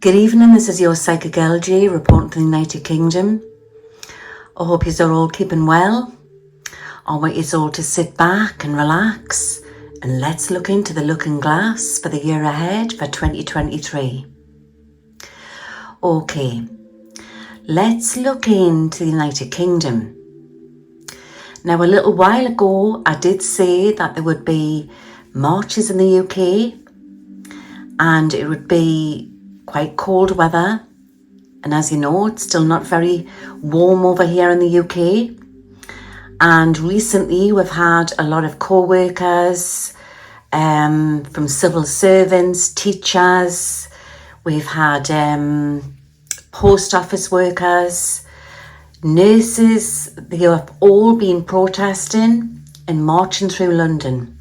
Good evening, this is your Psychic LG reporting from the United Kingdom. I hope you're all keeping well. I want you all to sit back and relax and let's look into the looking glass for the year ahead for 2023. Okay, let's look into the United Kingdom. Now, a little while ago, I did say that there would be marches in the UK and it would be quite cold weather, and as you know, it's still not very warm over here in the UK. And recently we've had a lot of co-workers from civil servants, teachers, we've had post office workers, nurses. They have all been protesting and marching through London.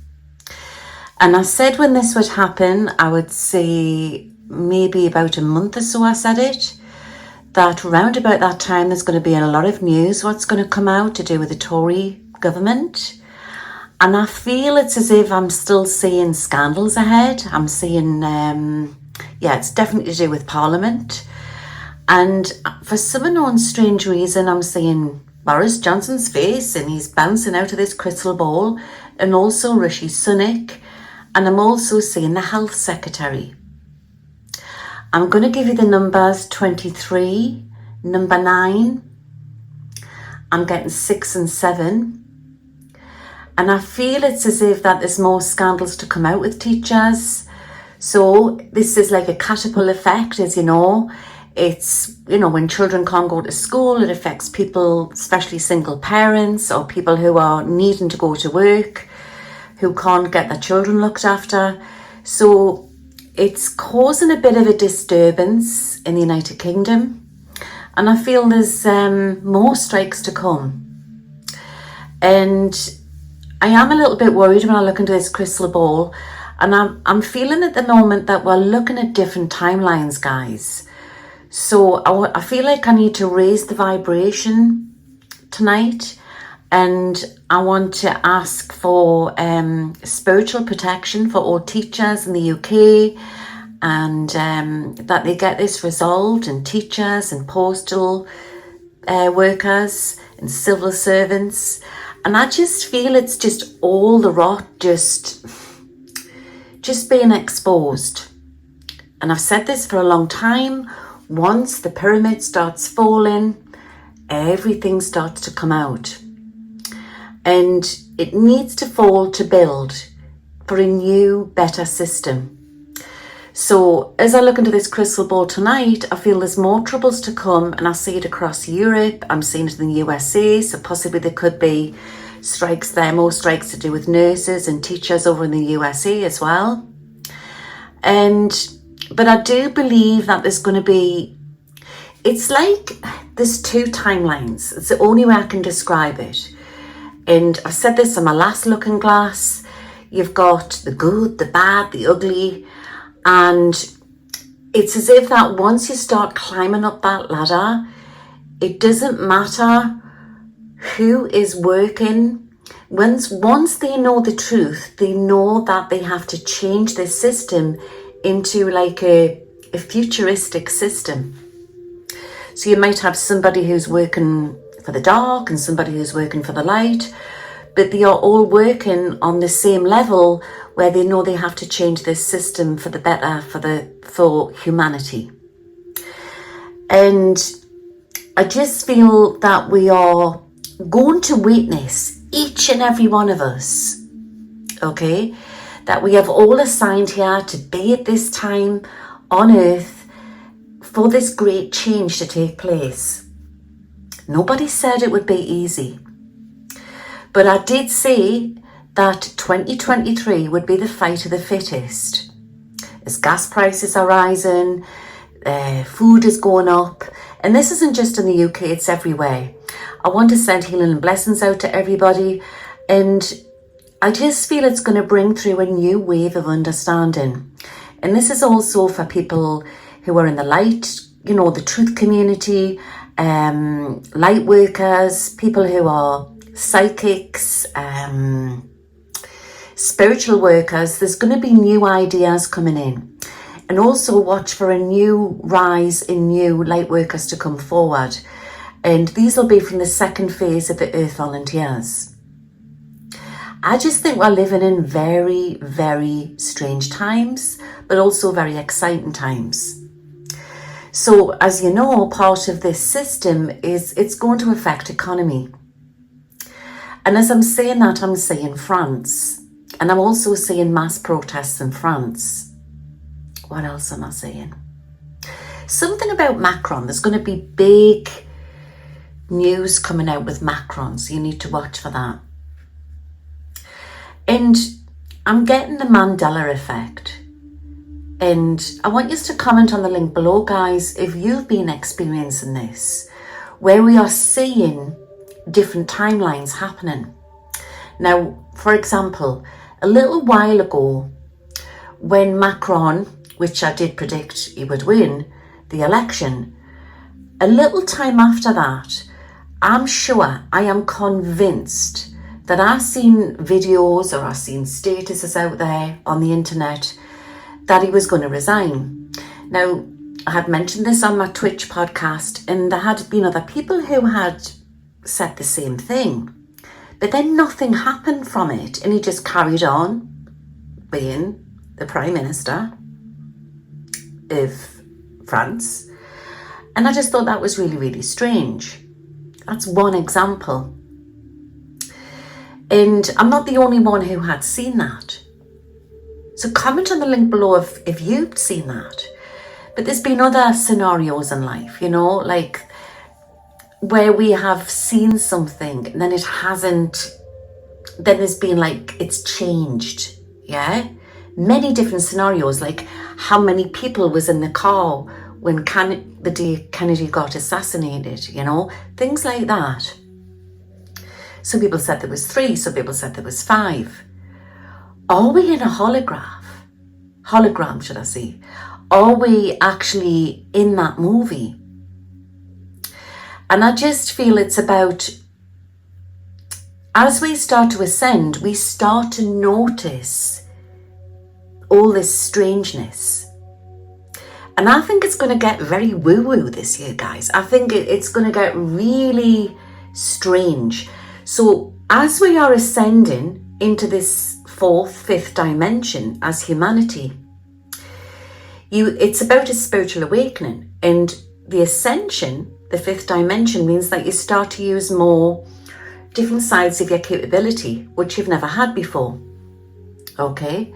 And I said when this would happen, I would say maybe about a month or so I said it, that round about that time there's going to be a lot of news what's going to come out to do with the Tory government. And I feel it's as if I'm still seeing scandals ahead. I'm seeing, it's definitely to do with Parliament. And for some unknown strange reason, I'm seeing Boris Johnson's face and he's bouncing out of this crystal ball, and also Rishi Sunak. And I'm also seeing the Health Secretary. I'm going to give you the numbers 23, number 9. I'm getting 6 and 7. And I feel it's as if that there's more scandals to come out with teachers. So this is like a catapult effect, as you know. It's, when children can't go to school, it affects people, especially single parents or people who are needing to go to work, who can't get their children looked after. So it's causing a bit of a disturbance in the United Kingdom, and I feel there's more strikes to come. And I am a little bit worried when I look into this crystal ball, and I'm feeling at the moment that we're looking at different timelines, guys. So I feel like I need to raise the vibration tonight, and I want to ask for spiritual protection for all teachers in the UK, and that they get this resolved, and teachers and postal workers and civil servants. And I just feel it's just all the rot just being exposed. And I've said this for a long time. Once the pyramid starts falling, everything starts to come out. And it needs to fall to build for a new, better system. So as I look into this crystal ball tonight, I feel there's more troubles to come, and I see it across Europe. I'm seeing it in the USA, so possibly there could be strikes there, more strikes to do with nurses and teachers over in the USA as well. But I do believe that there's going to be, it's like there's two timelines. It's the only way I can describe it. And I've said this in my last looking glass. You've got the good, the bad, the ugly. And it's as if that once you start climbing up that ladder, it doesn't matter who is working. Once they know the truth, they know that they have to change this system into like a futuristic system. So you might have somebody who's working for the dark and somebody who's working for the light, but they are all working on the same level where they know they have to change this system for the better, for humanity. And I just feel that we are going to witness, each and every one of us, okay, that we have all assigned here to be at this time on earth for this great change to take place. Nobody said it would be easy, but I did say that 2023 would be the fight of the fittest. As gas prices are rising, food is going up, and this isn't just in the UK, it's everywhere. I want to send healing and blessings out to everybody, and I just feel it's going to bring through a new wave of understanding. And this is also for people who are in the light, the truth community, light workers, people who are psychics, spiritual workers. There's going to be new ideas coming in. And also watch for a new rise in new light workers to come forward. And these will be from the second phase of the Earth Volunteers. I just think we're living in very, very strange times, but also very exciting times. So, as you know, part of this system is it's going to affect economy. And as I'm saying that, I'm saying France. And I'm also seeing mass protests in France. What else am I saying? Something about Macron. There's going to be big news coming out with Macron, so you need to watch for that. And I'm getting the Mandela effect. And I want you to comment on the link below, guys, if you've been experiencing this, where we are seeing different timelines happening. Now, for example, a little while ago, when Macron, which I did predict he would win the election, a little time after that, I'm sure, I am convinced that I've seen videos or I've seen statuses out there on the internet that he was going to resign. Now, I had mentioned this on my Twitch podcast, and there had been other people who had said the same thing. But then nothing happened from it, and he just carried on being the Prime Minister of France. And I just thought that was really, really strange. That's one example. And I'm not the only one who had seen that. So comment on the link below if you've seen that. But there's been other scenarios in life, you know, like where we have seen something and then it hasn't, then there's been like, it's changed, yeah? Many different scenarios, like how many people was in the car when the day Kennedy got assassinated, you know, things like that. Some people said there was 3, some people said there was 5. Are we in a hologram, should I say? Are we actually in that movie? And I just feel it's about, as we start to ascend, we start to notice all this strangeness. And I think it's going to get very woo-woo this year, guys. I think it's going to get really strange. So as we are ascending into this 4th, 5th dimension as humanity, it's about a spiritual awakening. And the ascension, the 5th dimension, means that you start to use more different sides of your capability, which you've never had before. Okay?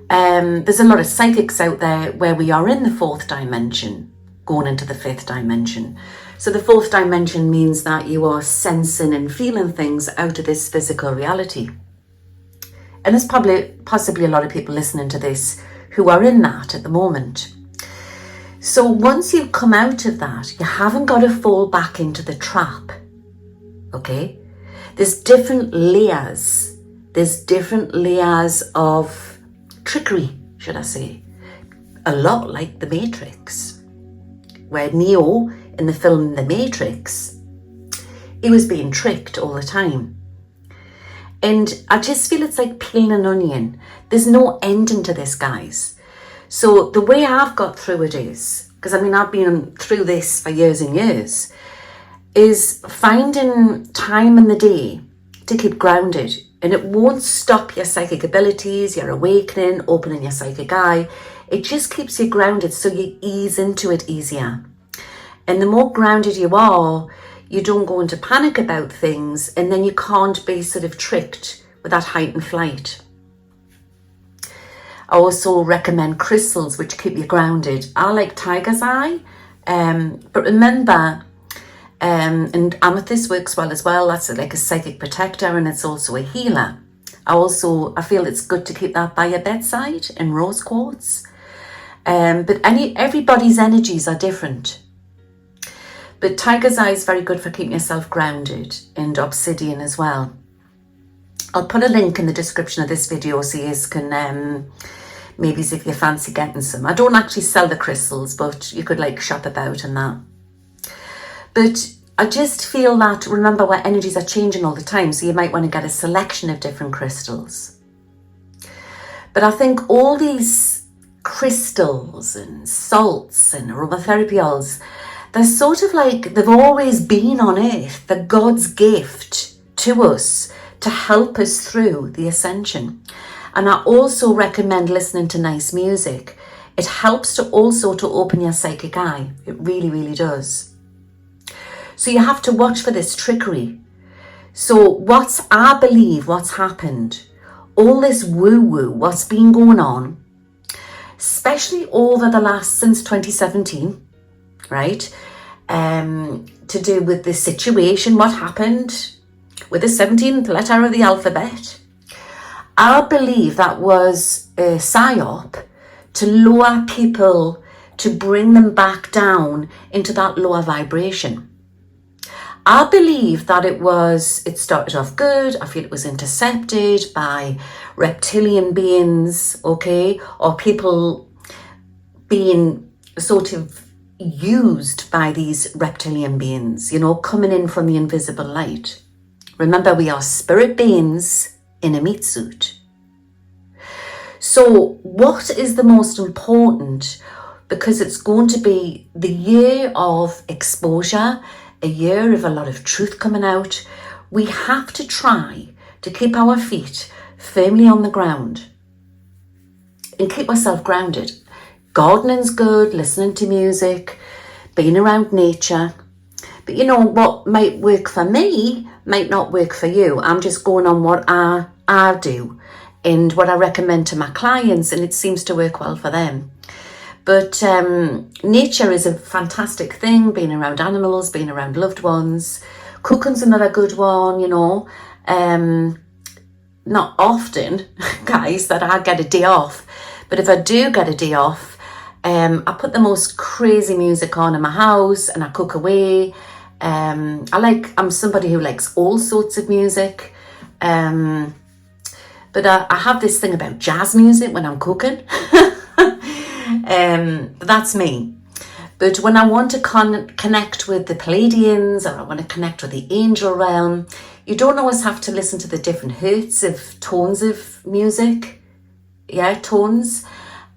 There's a lot of psychics out there where we are in the 4th dimension, going into the 5th dimension. So the 4th dimension means that you are sensing and feeling things out of this physical reality. And there's possibly a lot of people listening to this who are in that at the moment. So once you come out of that, you haven't got to fall back into the trap. Okay? There's different layers. There's different layers of trickery, should I say. A lot like The Matrix, where Neo in the film The Matrix, he was being tricked all the time. And I just feel it's like peeling an onion. There's no ending to this, guys. So the way I've got through it is, because I mean, I've been through this for years and years, is finding time in the day to keep grounded. And it won't stop your psychic abilities, your awakening, opening your psychic eye. It just keeps you grounded so you ease into it easier. And the more grounded you are, you don't go into panic about things, and then you can't be sort of tricked with that heightened flight. I also recommend crystals which keep you grounded. I like tiger's eye, but remember, and amethyst works well as well. That's like a psychic protector, and it's also a healer. I feel it's good to keep that by your bedside, and rose quartz. But everybody's energies are different. But tiger's eye is very good for keeping yourself grounded, and obsidian as well. I'll put a link in the description of this video so you can maybe see if you fancy getting some. I don't actually sell the crystals, but you could like shop about and that. But I just feel that, remember, our energies are changing all the time, so you might want to get a selection of different crystals. But I think all these crystals and salts and aromatherapy oils, they're sort of like, they've always been on earth. They're God's gift to us to help us through the ascension. And I also recommend listening to nice music. It helps to also to open your psychic eye. It really, really does. So you have to watch for this trickery. So I believe what's happened, all this woo-woo, what's been going on, especially over the last, since 2017, right? To do with the situation, what happened with the 17th letter of the alphabet. I believe that was a psyop to lure people, to bring them back down into that lower vibration. I believe that it started off good. I feel it was intercepted by reptilian beings, okay, or people being sort of used by these reptilian beings, you know, coming in from the invisible light. Remember, we are spirit beings in a meat suit. So what is the most important? Because it's going to be the year of exposure, a year of a lot of truth coming out. We have to try to keep our feet firmly on the ground and keep ourselves grounded. Gardening's good, listening to music, being around nature. But you know, what might work for me might not work for you. I'm just going on what I do and what I recommend to my clients, and it seems to work well for them. But nature is a fantastic thing, being around animals, being around loved ones. Cooking's another good one, you know. Not often, guys, that I get a day off. But if I do get a day off, I put the most crazy music on in my house and I cook away. I'm somebody who likes all sorts of music. But I have this thing about jazz music when I'm cooking. That's me. But when I want to connect with the Pleiadians, or I want to connect with the angel realm, you don't always have to listen to the different hertz of tones of music. Yeah, tones.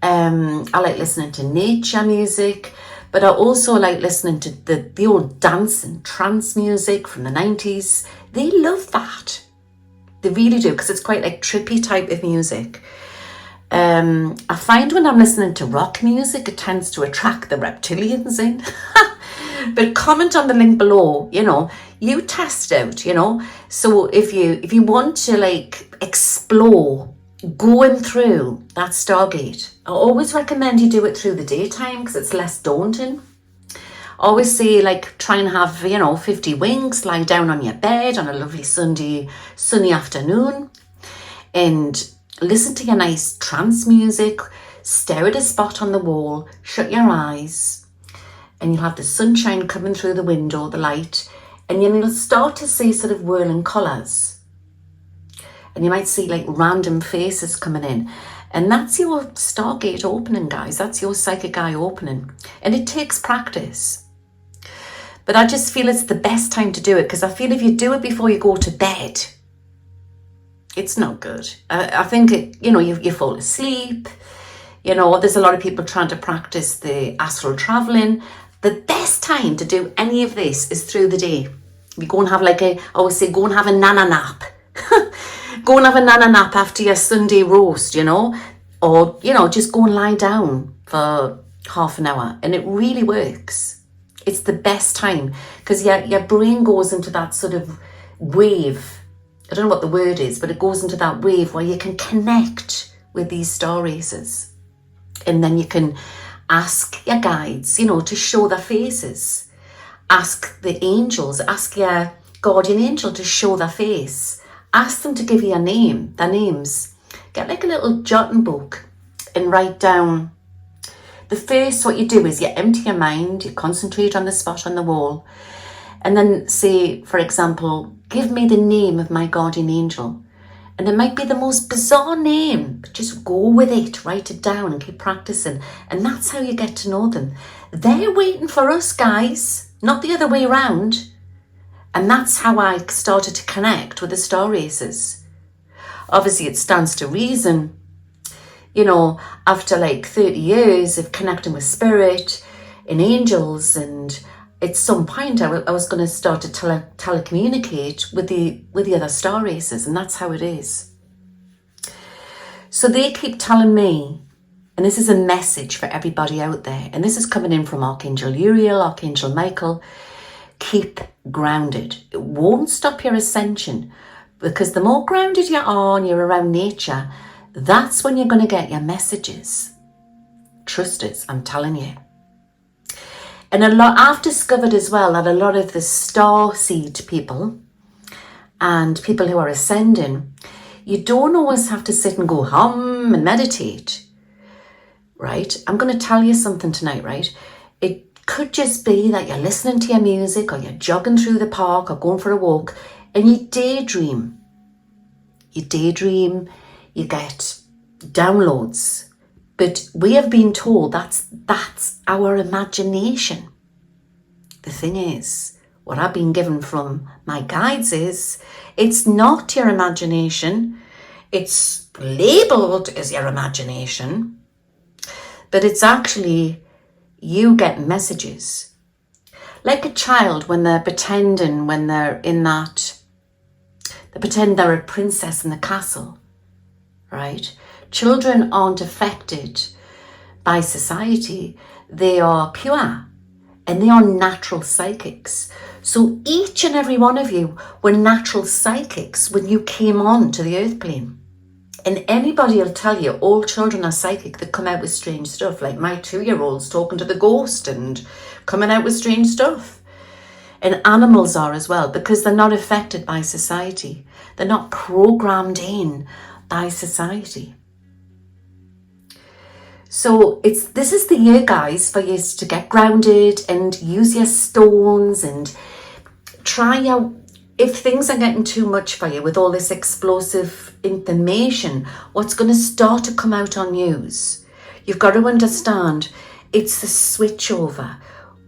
I like listening to nature music, but I also like listening to the old dance and trance music from the 90s. They love that. They really do, because it's quite like trippy type of music. I find when I'm listening to rock music, it tends to attract the reptilians in. But comment on the link below, you know, you test out, you know. So if you want to like explore going through that Stargate, I always recommend you do it through the daytime because it's less daunting. I always say, like, try and have, 50 winks, lie down on your bed on a lovely sunny afternoon and listen to your nice trance music, stare at a spot on the wall, shut your eyes, and you'll have the sunshine coming through the window, the light, and then you'll start to see sort of whirling colours. And you might see like random faces coming in. And that's your Stargate opening, guys. That's your psychic eye opening. And it takes practice. But I just feel it's the best time to do it, because I feel if you do it before you go to bed, it's not good. I think, you fall asleep. There's a lot of people trying to practice the astral traveling. The best time to do any of this is through the day. You go and have I always say, go and have a nana nap. Go and have a nana nap after your Sunday roast, or, just go and lie down for half an hour. And it really works. It's the best time because your brain goes into that sort of wave. I don't know what the word is, but it goes into that wave where you can connect with these star races. And then you can ask your guides, to show their faces. Ask the angels, ask your guardian angel to show their face. Ask them to give you their names. Get like a little jotting book and write down. The first, what you do is you empty your mind, you concentrate on the spot on the wall, and then say, for example, give me the name of my guardian angel. And it might be the most bizarre name, but just go with it, write it down and keep practicing. And that's how you get to know them. They're waiting for us, guys, not the other way around. And that's how I started to connect with the star races. Obviously, it stands to reason, you know, after like 30 years of connecting with spirit and angels, and at some point I was going to start to telecommunicate with the other star races, and that's how it is. So they keep telling me, and this is a message for everybody out there, and this is coming in from Archangel Uriel, Archangel Michael: keep grounded. It won't stop your ascension, because the more grounded you are and you're around nature, that's when you're going to get your messages. Trust us, I'm telling you. And I've discovered as well that a lot of the star seed people and people who are ascending, you don't always have to sit and go hum and meditate, right? I'm going to tell you something tonight, right? It could just be that you're listening to your music, or you're jogging through the park or going for a walk, and you daydream. You daydream, you get downloads. But we have been told that's our imagination. The thing is, what I've been given from my guides is, it's not your imagination. It's labelled as your imagination, but it's actually you getting messages. Like a child when they're pretending, when they're in that, they pretend they're a princess in the castle, right? Children aren't affected by society. They are pure and they are natural psychics. So each and every one of you were natural psychics when you came on to the earth plane. And anybody will tell you all children are psychic that come out with strange stuff. Like my 2-year-old's talking to the ghost and coming out with strange stuff. And animals are as well, because they're not affected by society. They're not programmed in by society. So this is the year, guys, for you to get grounded and use your stones and try out. If things are getting too much for you with all this explosive information, what's going to start to come out on news, you've got to understand it's the switch over.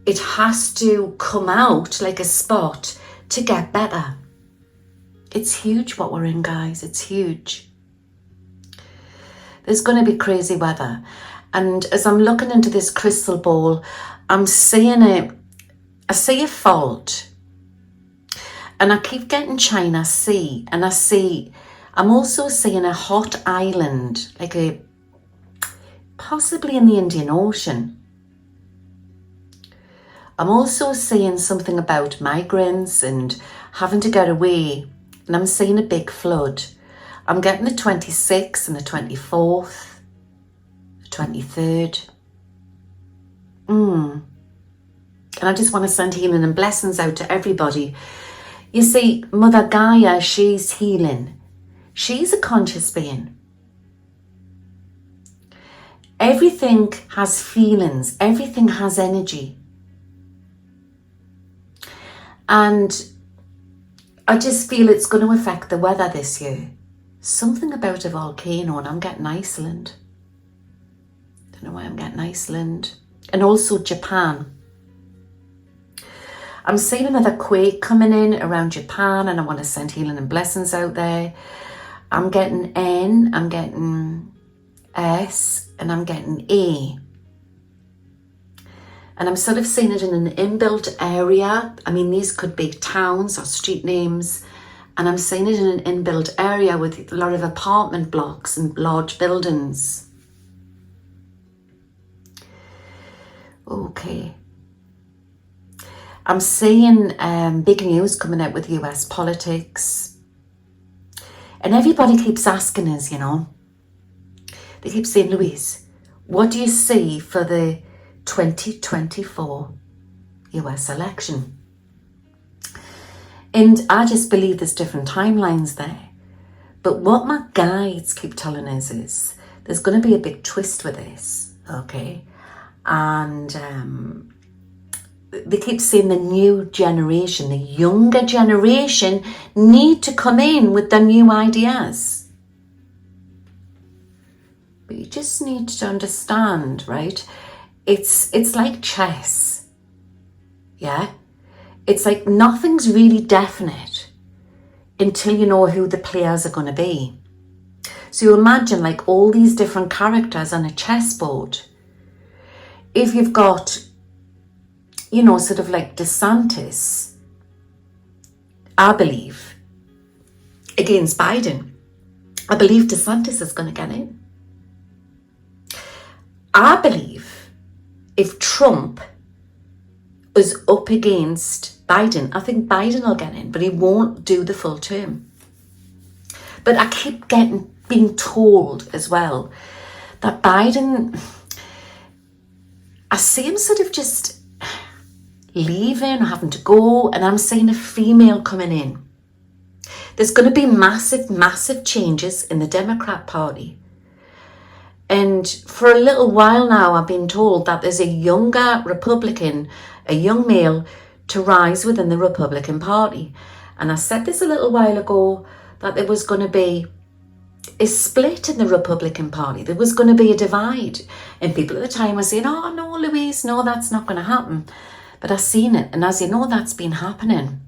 It has to come out like a spot to get better. It's huge what we're in, guys. It's huge. There's going to be crazy weather. And as I'm looking into this crystal ball, I'm seeing I see a fault. And I keep getting China Sea. And I'm also seeing a hot island, like possibly in the Indian Ocean. I'm also seeing something about migrants and having to get away. And I'm seeing a big flood. I'm getting the 26th and the 24th, the 23rd. And I just want to send healing and blessings out to everybody. You see, Mother Gaia, she's healing. She's a conscious being. Everything has feelings. Everything has energy. And I just feel it's going to affect the weather this year. Something about a volcano, and I'm getting Iceland. Don't know why I'm getting Iceland. And also Japan. I'm seeing another quake coming in around Japan, and I want to send healing and blessings out there. I'm getting N, I'm getting S, and I'm getting A. And I'm sort of seeing it in an inbuilt area. I mean, these could be towns or street names. And I'm seeing it in an inbuilt area with a lot of apartment blocks and large buildings. Okay. I'm seeing big news coming out with US politics. And everybody keeps asking us, you know. They keep saying, Louise, what do you see for the 2024 US election? And I just believe there's different timelines there. But what my guides keep telling us is there's going to be a big twist with this, okay? And they keep saying the new generation, the younger generation need to come in with their new ideas. But you just need to understand, right? It's like chess, yeah? It's like nothing's really definite until you know who the players are going to be. So you imagine like all these different characters on a chessboard. If you've got, you know, sort of like DeSantis, I believe, against Biden, I believe DeSantis is going to get in. I believe if Trump is up against Biden, I think Biden will get in, but he won't do the full term. But I keep being told as well that Biden, I see him sort of just leaving, having to go, and I'm seeing a female coming in. There's going to be massive changes in the Democrat Party. And for a little while now, I've been told that there's a younger Republican, a young male, to rise within the Republican Party. And I said this a little while ago, that there was going to be a split in the Republican Party. There was going to be a divide. And people at the time were saying, oh, no, Louise, no, that's not going to happen. But I've seen it. And as you know, that's been happening.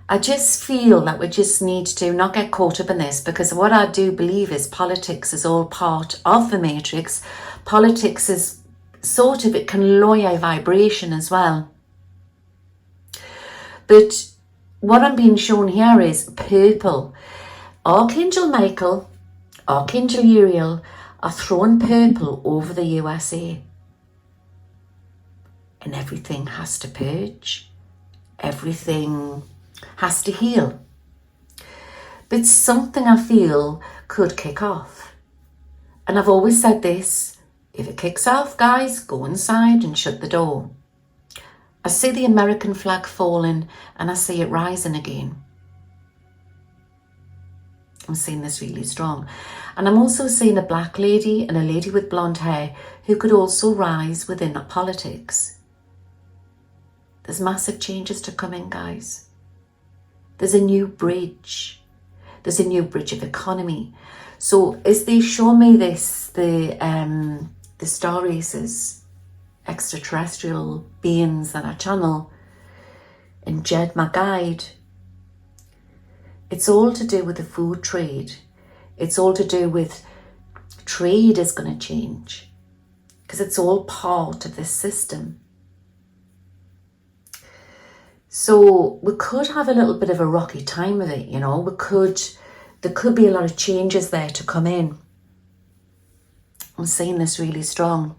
I just feel that we just need to not get caught up in this, because what I do believe is politics is all part of the matrix. Politics is sort of, it can lower your vibration as well. But what I'm being shown here is purple. Archangel Michael, Archangel Uriel are throwing purple over the USA. And everything has to purge. Everything has to heal. But something I feel could kick off. And I've always said this, if it kicks off, guys, go inside and shut the door. I see the American flag falling and I see it rising again. I'm seeing this really strong. And I'm also seeing a black lady and a lady with blonde hair who could also rise within that politics. There's massive changes to come in, guys. There's a new bridge. There's a new bridge of economy. So as they show me this, the star races, extraterrestrial beings that I channel, and Jed, my guide, it's all to do with the food trade. It's all to do with trade is going to change, because it's all part of this system. So we could have a little bit of a rocky time of it, you know. There could be a lot of changes there to come in. I'm seeing this really strong.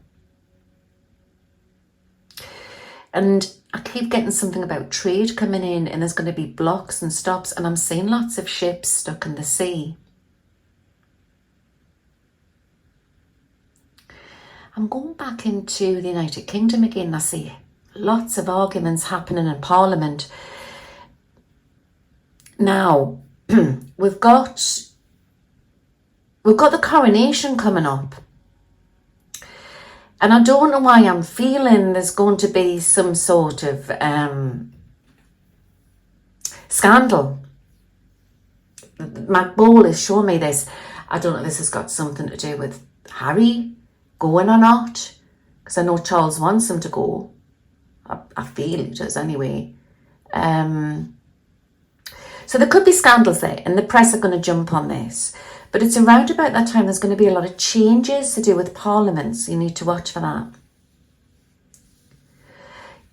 And I keep getting something about trade coming in, and there's going to be blocks and stops, and I'm seeing lots of ships stuck in the sea. I'm going back into the United Kingdom again. I see lots of arguments happening in Parliament. Now, we've got the coronation coming up. And I don't know why I'm feeling there's going to be some sort of scandal. My ball is showing me this. I don't know if this has got something to do with Harry going or not, because I know Charles wants him to go. I feel it does anyway. So there could be scandals there, and the press are going to jump on this. But it's around about that time there's going to be a lot of changes to do with Parliament, so you need to watch for that.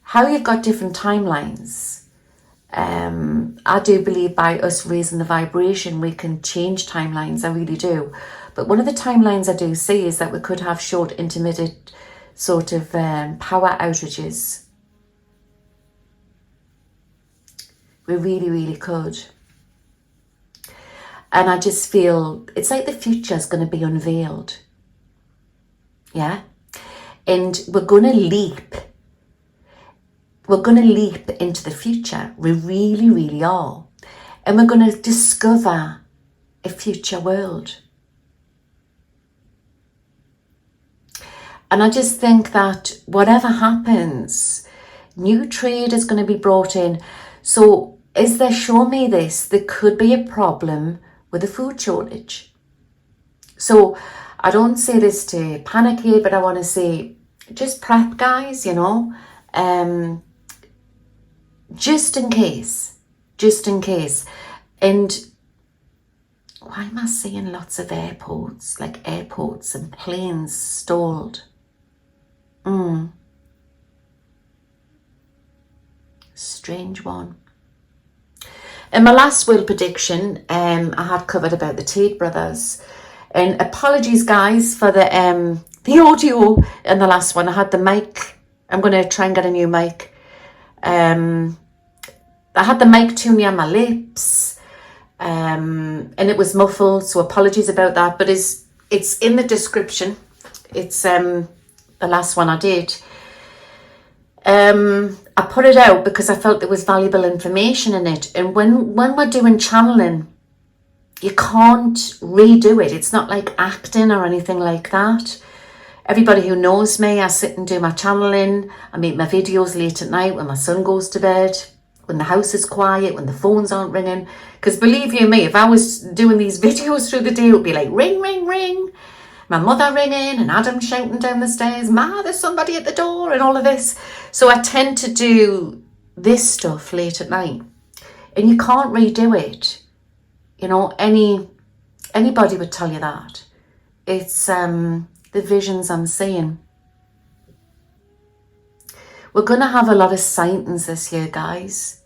How you've got different timelines. I do believe by us raising the vibration, we can change timelines. I really do. But one of the timelines I do see is that we could have short, intermittent sort of power outages. We really could. And I just feel it's like the future is going to be unveiled. Yeah? And we're going to leap. We're going to leap into the future. We really are. And we're going to discover a future world. And I just think that whatever happens, new trade is going to be brought in. So as they show me this, there could be a problem with a food shortage. So I don't say this to panic here, but I want to say just prep, guys, you know, just in case. And Why am I seeing lots of airports, like airports and planes stalled? Strange one. In my last will prediction, I had covered about the Tate brothers. And apologies, guys, for the audio in the last one. I had the mic. I'm going to try and get a new mic. I had the mic too near my lips. And it was muffled, so apologies about that. But it's in the description. It's the last one I did. I put it out because I felt there was valuable information in it. And when we're doing channeling, you can't redo it. It's not like acting or anything like that. Everybody who knows me, I sit and do my channeling. I make my videos late at night when my son goes to bed, when the house is quiet, when the phones aren't ringing. Because believe you me, if I was doing these videos through the day, it would be like ring, ring, ring. My mother ringing and Adam shouting down the stairs, Ma, there's somebody at the door, and all of this. So I tend to do this stuff late at night. And you can't redo it. You know, anybody would tell you that. It's the visions I'm seeing. We're gonna have a lot of sightings this year, guys.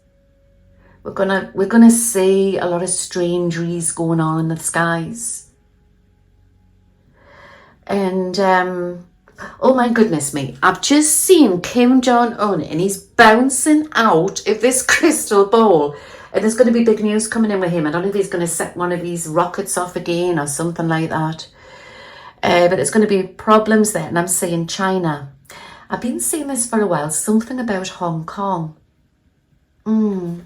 We're gonna see a lot of strangeries going on in the skies. And oh my goodness me, I've just seen Kim Jong-un and he's bouncing out of this crystal ball. And there's going to be big news coming in with him. I don't know if he's going to set one of these rockets off again or something like that. But there's going to be problems there. And I'm saying China. I've been seeing this for a while. Something about Hong Kong. I'm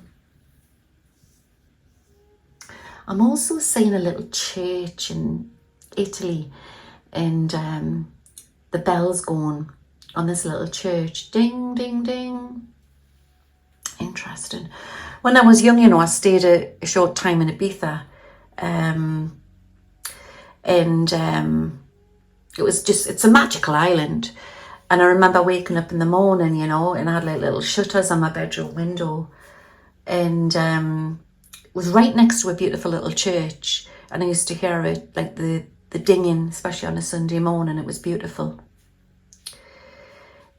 also seeing a little church in Italy. And the bells going on this little church. Ding, ding, ding. Interesting. When I was young, you know, I stayed a short time in Ibiza. It was just, it's a magical island. And I remember waking up in the morning, you know, and I had like little shutters on my bedroom window. And it was right next to a beautiful little church. And I used to hear it, like the dinging, especially on a Sunday morning. It was beautiful.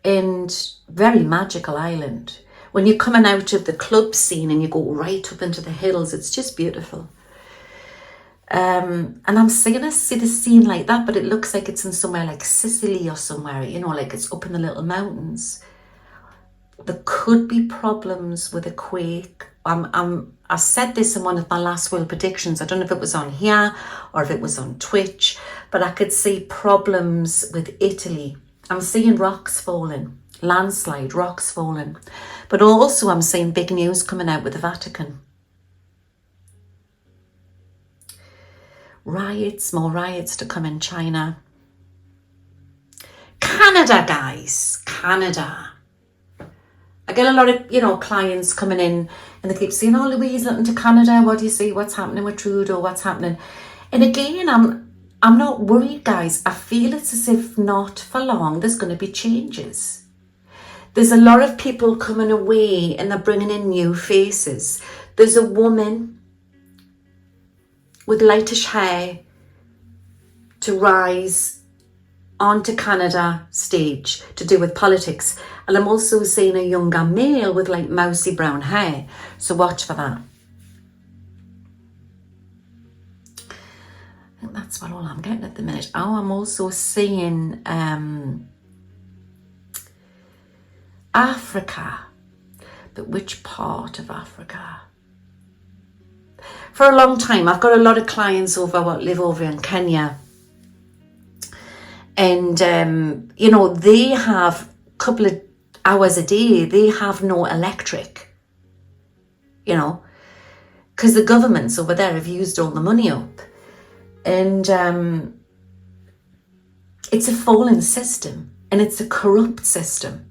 And very magical island. When you're coming out of the club scene and you go right up into the hills, it's just beautiful. And I'm seeing the scene like that, but it looks like it's in somewhere like Sicily or somewhere, you know, like it's up in the little mountains. There could be problems with a quake. I said this in one of my last will predictions. I don't know if it was on here or if it was on Twitch, but I could see problems with Italy. I'm seeing rocks falling, landslide, rocks falling. But also I'm seeing big news coming out with the Vatican. Riots, more riots to come in China. Canada, guys, Canada. I get a lot of, you know, clients coming in and they keep saying, oh, Louise, looking to Canada. What do you see? What's happening with Trudeau? What's happening? And again, I'm not worried, guys. I feel it's as if not for long, there's going to be changes. There's a lot of people coming away and they're bringing in new faces. There's a woman with lightish hair to rise onto Canada stage to do with politics. And I'm also seeing a younger male with like mousy brown hair. So watch for that. I think that's what all I'm getting at the minute. Oh, I'm also seeing Africa. But which part of Africa? For a long time, I've got a lot of clients live over in Kenya. And, you know, they have a couple of hours a day, they have no electric, you know, because the governments over there have used all the money up. And it's a fallen system and it's a corrupt system.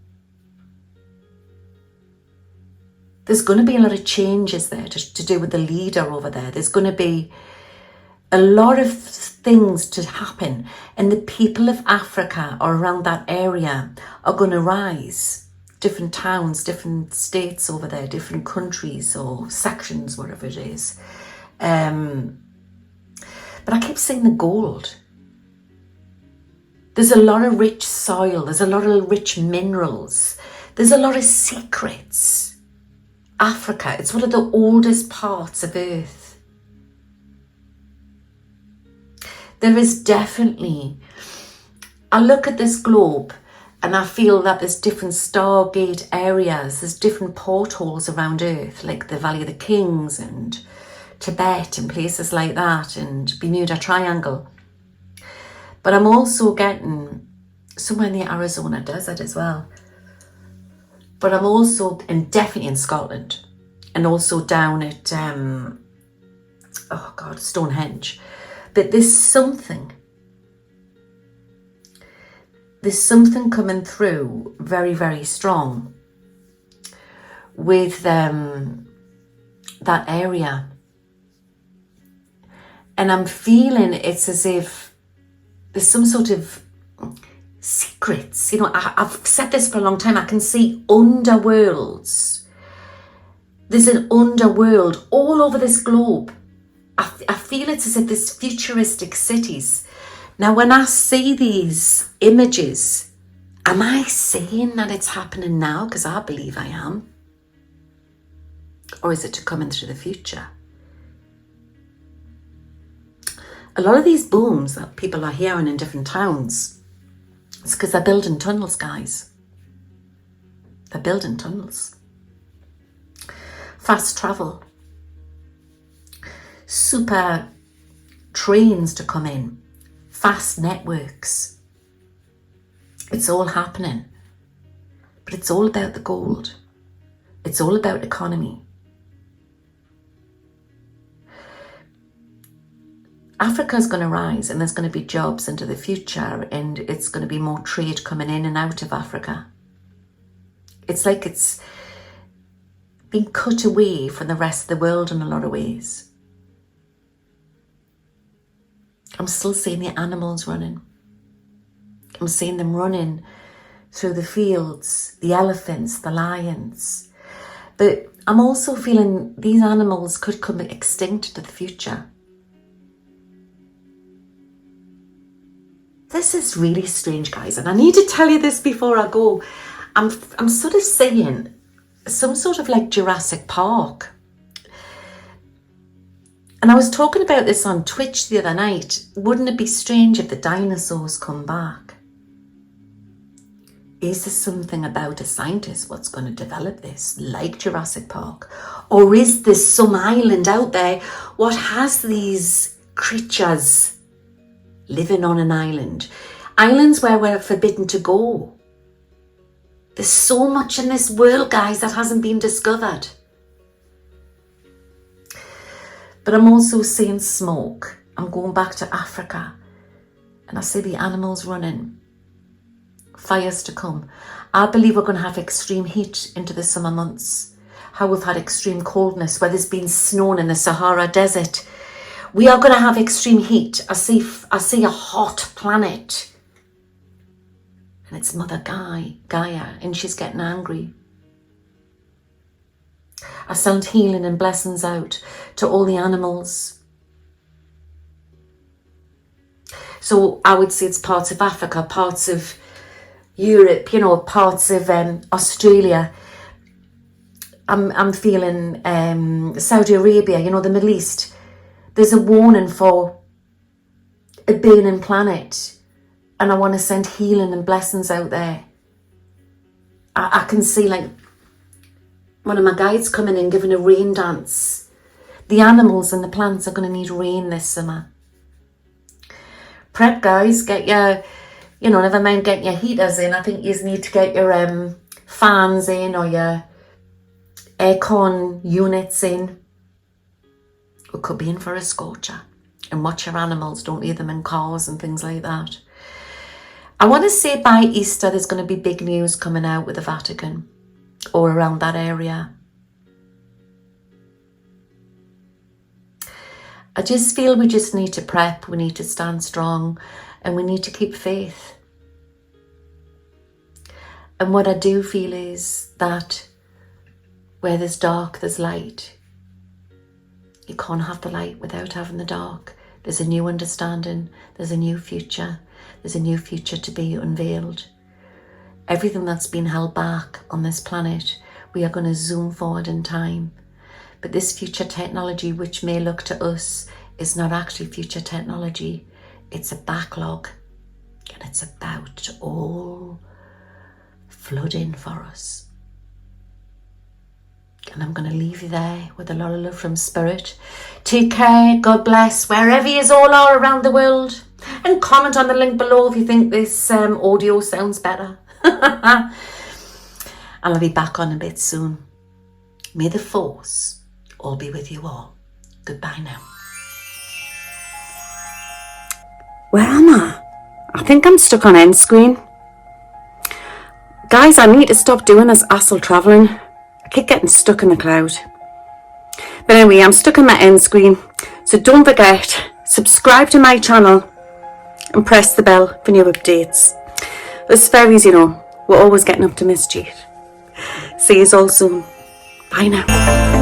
There's going to be a lot of changes there to do with the leader over there. There's going to be a lot of things to happen, and the people of Africa or around that area are going to rise. Different towns, different states over there, different countries or sections, whatever it is. But I keep seeing the gold. There's a lot of rich soil. There's a lot of rich minerals. There's a lot of secrets. Africa, it's one of the oldest parts of Earth. There is definitely, I look at this globe and I feel that there's different Stargate areas. There's different portholes around Earth, like the Valley of the Kings and Tibet and places like that, and Bermuda Triangle. But I'm also getting somewhere in the Arizona desert as well. But I'm also definitely in Scotland, and also down at, Stonehenge. But there's something coming through very, very strong with that area. And I'm feeling it's as if there's some sort of secrets. You know, I've said this for a long time. I can see underworlds. There's an underworld all over this globe. I feel it's as if there's futuristic cities. Now, when I see these images, am I saying that it's happening now? Because I believe I am. Or is it coming through the future? A lot of these booms that people are hearing in different towns, it's because they're building tunnels, guys. They're building tunnels. Fast travel. Super trains to come in. Fast networks. It's all happening. But it's all about the gold. It's all about economy. Africa's going to rise, and there's going to be jobs into the future, and it's going to be more trade coming in and out of Africa. It's like it's been cut away from the rest of the world in a lot of ways. I'm still seeing the animals running. I'm seeing them running through the fields, the elephants, the lions. But I'm also feeling these animals could come extinct to the future. This is really strange, guys, and I need to tell you this before I go. I'm sort of seeing some sort of like Jurassic Park. And I was talking about this on Twitch the other night. Wouldn't it be strange if the dinosaurs come back? Is there something about a scientist what's going to develop this, like Jurassic Park? Or is there some island out there what has these creatures living on an island? Islands where we're forbidden to go. There's so much in this world, guys, that hasn't been discovered. But I'm also seeing smoke. I'm going back to Africa, and I see the animals running. Fires to come. I believe we're going to have extreme heat into the summer months. How we've had extreme coldness, where there's been snow in the Sahara Desert. We are going to have extreme heat. I see a hot planet. And it's Mother Gaia, and she's getting angry. I send healing and blessings out to all the animals. So I would say it's parts of Africa, parts of Europe, you know, parts of Australia. I'm feeling Saudi Arabia, you know, the Middle East. There's a warning for a burning planet, and I want to send healing and blessings out there. I can see like one of my guides coming in giving a rain dance. The animals and the plants are going to need rain this summer. Prep, guys, get your, you know, never mind getting your heaters in. I think you need to get your fans in, or your aircon units in. We could be in for a scorcher. And watch your animals, don't leave them in cars and things like that. I want to say by Easter there's going to be big news coming out with the Vatican or around that area. I just feel we just need to prep, we need to stand strong, and we need to keep faith. And what I do feel is that where there's dark, there's light. You can't have the light without having the dark. There's a new understanding. There's a new future. There's a new future to be unveiled. Everything that's been held back on this planet, we are going to zoom forward in time. But this future technology, which may look to us, is not actually future technology. It's a backlog, and it's about to all flood in for us. And I'm going to leave you there with a lot of love from Spirit. Take care, God bless, wherever you all are around the world. And comment on the link below if you think this audio sounds better. And I'll be back on a bit soon. May the force all be with you all. Goodbye now. Where am I? I think I'm stuck on end screen. Guys, I need to stop doing this astral travelling. I keep getting stuck in the cloud. But anyway, I'm stuck on my end screen. So don't forget, subscribe to my channel and press the bell for new updates. Us fairies, you know, we're always getting up to mischief. See you all soon. Bye now.